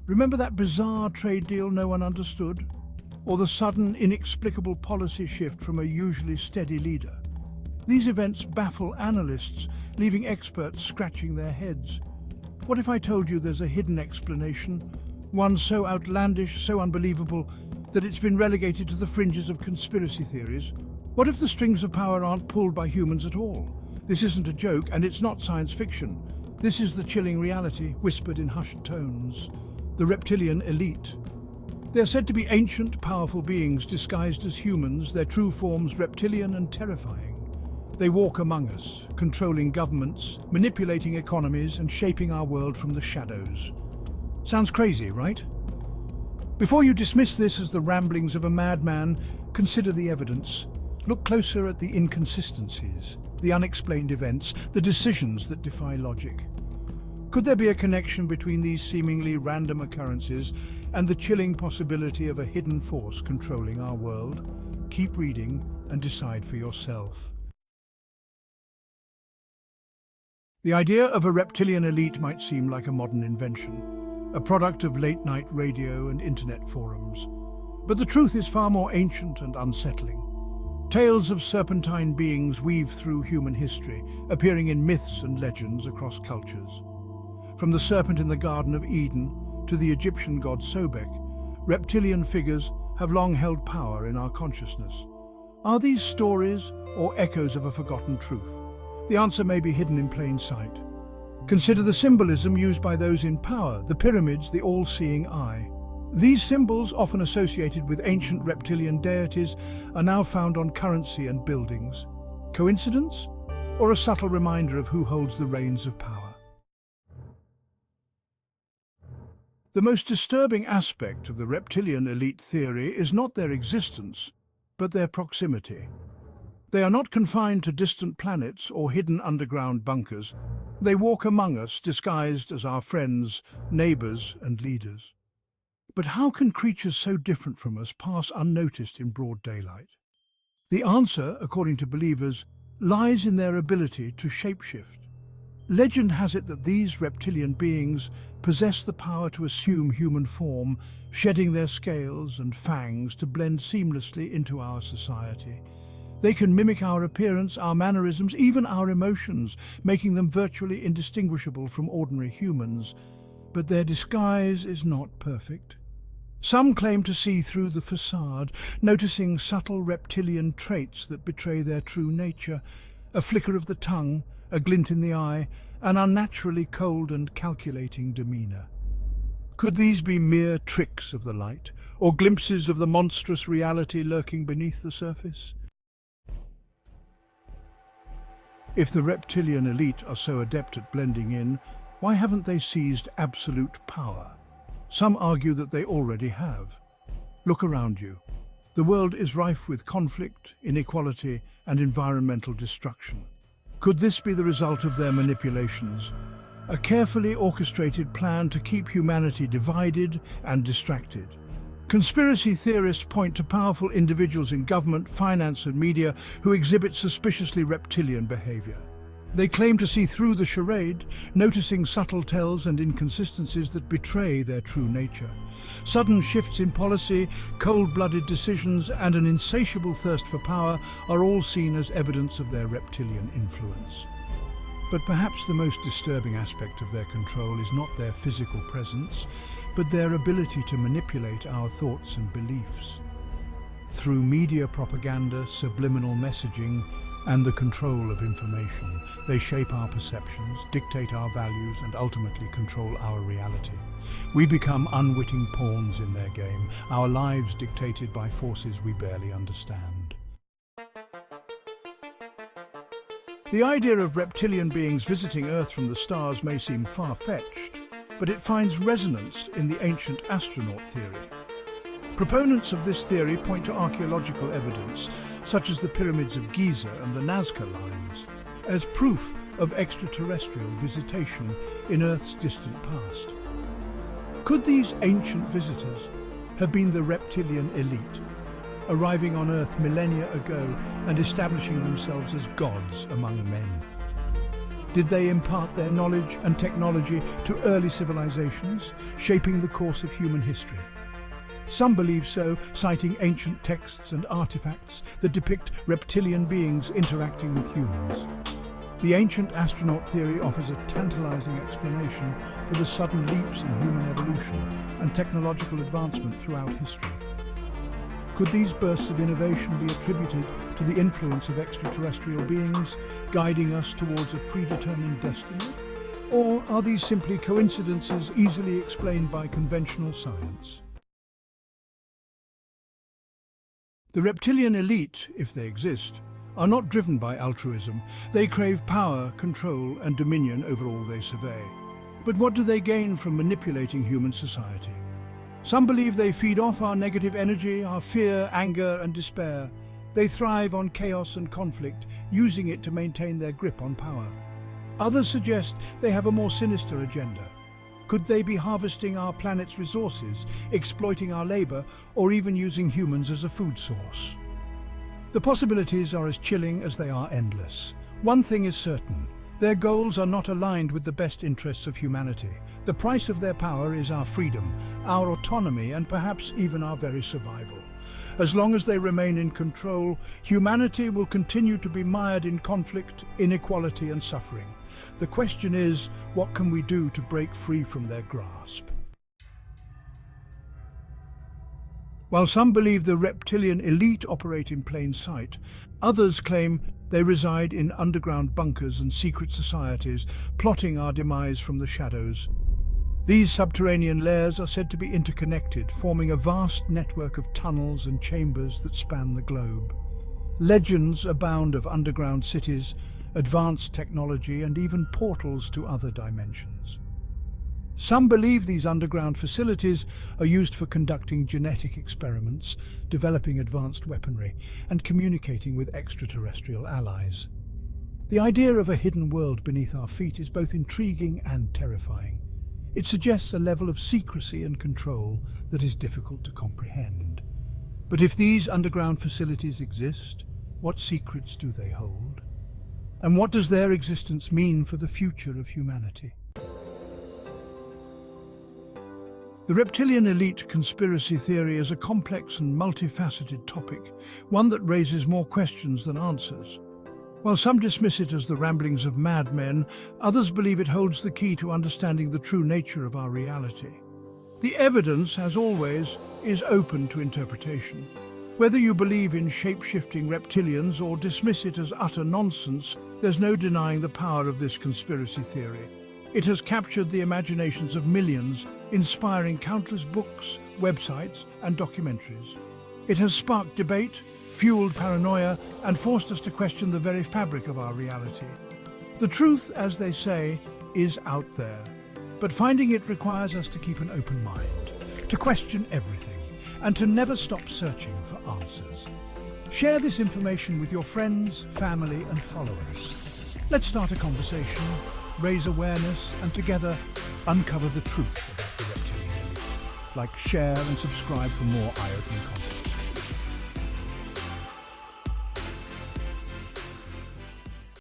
Remember that bizarre trade deal no one understood? Or the sudden, inexplicable policy shift from a usually steady leader? These events baffle analysts, leaving experts scratching their heads. What if I told you there's a hidden explanation, one so outlandish, so unbelievable, that it's been relegated to the fringes of conspiracy theories? What if the strings of power aren't pulled by humans at all? This isn't a joke, and it's not science fiction. This is the chilling reality, whispered in hushed tones. The reptilian elite. They are said to be ancient, powerful beings disguised as humans, their true forms reptilian and terrifying. They walk among us, controlling governments, manipulating economies, and shaping our world from the shadows. Sounds crazy, right? Before you dismiss this as the ramblings of a madman, consider the evidence. Look closer at the inconsistencies, the unexplained events, the decisions that defy logic. Could there be a connection between these seemingly random occurrences and the chilling possibility of a hidden force controlling our world? Keep reading and decide for yourself. The idea of a reptilian elite might seem like a modern invention, a product of late-night radio and internet forums. But the truth is far more ancient and unsettling. Tales of serpentine beings weave through human history, appearing in myths and legends across cultures. From the serpent in the Garden of Eden to the Egyptian god Sobek, reptilian figures have long held power in our consciousness. Are these stories or echoes of a forgotten truth? The answer may be hidden in plain sight. Consider the symbolism used by those in power, the pyramids, the all-seeing eye. These symbols, often associated with ancient reptilian deities, are now found on currency and buildings. Coincidence? Or a subtle reminder of who holds the reins of power? The most disturbing aspect of the reptilian elite theory is not their existence, but their proximity. They are not confined to distant planets or hidden underground bunkers. They walk among us, disguised as our friends, neighbors, and leaders. But how can creatures so different from us pass unnoticed in broad daylight? The answer, according to believers, lies in their ability to shapeshift. Legend has it that these reptilian beings possess the power to assume human form, shedding their scales and fangs to blend seamlessly into our society. They can mimic our appearance, our mannerisms, even our emotions, making them virtually indistinguishable from ordinary humans. But their disguise is not perfect. Some claim to see through the facade, noticing subtle reptilian traits that betray their true nature, a flicker of the tongue, a glint in the eye, an unnaturally cold and calculating demeanor. Could these be mere tricks of the light, or glimpses of the monstrous reality lurking beneath the surface? If the reptilian elite are so adept at blending in, why haven't they seized absolute power? Some argue that they already have. Look around you. The world is rife with conflict, inequality, and environmental destruction. Could this be the result of their manipulations? A carefully orchestrated plan to keep humanity divided and distracted. Conspiracy theorists point to powerful individuals in government, finance, and media who exhibit suspiciously reptilian behavior. They claim to see through the charade, noticing subtle tells and inconsistencies that betray their true nature. Sudden shifts in policy, cold-blooded decisions, and an insatiable thirst for power are all seen as evidence of their reptilian influence. But perhaps the most disturbing aspect of their control is not their physical presence, but their ability to manipulate our thoughts and beliefs. Through media propaganda, subliminal messaging, and the control of information, they shape our perceptions, dictate our values, and ultimately control our reality. We become unwitting pawns in their game, our lives dictated by forces we barely understand. The idea of reptilian beings visiting Earth from the stars may seem far-fetched, but it finds resonance in the ancient astronaut theory. Proponents of this theory point to archaeological evidence, such as the pyramids of Giza and the Nazca lines, as proof of extraterrestrial visitation in Earth's distant past. Could these ancient visitors have been the reptilian elite, arriving on Earth millennia ago and establishing themselves as gods among men? Did they impart their knowledge and technology to early civilizations, shaping the course of human history? Some believe so, citing ancient texts and artifacts that depict reptilian beings interacting with humans. The ancient astronaut theory offers a tantalizing explanation for the sudden leaps in human evolution and technological advancement throughout history. Could these bursts of innovation be attributed to the influence of extraterrestrial beings guiding us towards a predetermined destiny? Or are these simply coincidences easily explained by conventional science? The reptilian elite, if they exist, are not driven by altruism. They crave power, control, and dominion over all they survey. But what do they gain from manipulating human society? Some believe they feed off our negative energy, our fear, anger, and despair. They thrive on chaos and conflict, using it to maintain their grip on power. Others suggest they have a more sinister agenda. Could they be harvesting our planet's resources, exploiting our labor, or even using humans as a food source? The possibilities are as chilling as they are endless. One thing is certain: their goals are not aligned with the best interests of humanity. The price of their power is our freedom, our autonomy, and perhaps even our very survival. As long as they remain in control, humanity will continue to be mired in conflict, inequality, and suffering. The question is, what can we do to break free from their grasp? While some believe the reptilian elite operate in plain sight, others claim they reside in underground bunkers and secret societies, plotting our demise from the shadows. These subterranean lairs are said to be interconnected, forming a vast network of tunnels and chambers that span the globe. Legends abound of underground cities, advanced technology, and even portals to other dimensions. Some believe these underground facilities are used for conducting genetic experiments, developing advanced weaponry, and communicating with extraterrestrial allies. The idea of a hidden world beneath our feet is both intriguing and terrifying. It suggests a level of secrecy and control that is difficult to comprehend. But if these underground facilities exist, what secrets do they hold? And what does their existence mean for the future of humanity? The reptilian elite conspiracy theory is a complex and multifaceted topic, one that raises more questions than answers. While some dismiss it as the ramblings of madmen, others believe it holds the key to understanding the true nature of our reality. The evidence, as always, is open to interpretation. Whether you believe in shape-shifting reptilians or dismiss it as utter nonsense, there's no denying the power of this conspiracy theory. It has captured the imaginations of millions, inspiring countless books, websites, and documentaries. It has sparked debate, fueled paranoia, and forced us to question the very fabric of our reality. The truth, as they say, is out there. But finding it requires us to keep an open mind, to question everything, and to never stop searching for answers. Share this information with your friends, family, and followers. Let's start a conversation, raise awareness, and together uncover the truth about the reptilian. Like, share, and subscribe for more eye-opening content.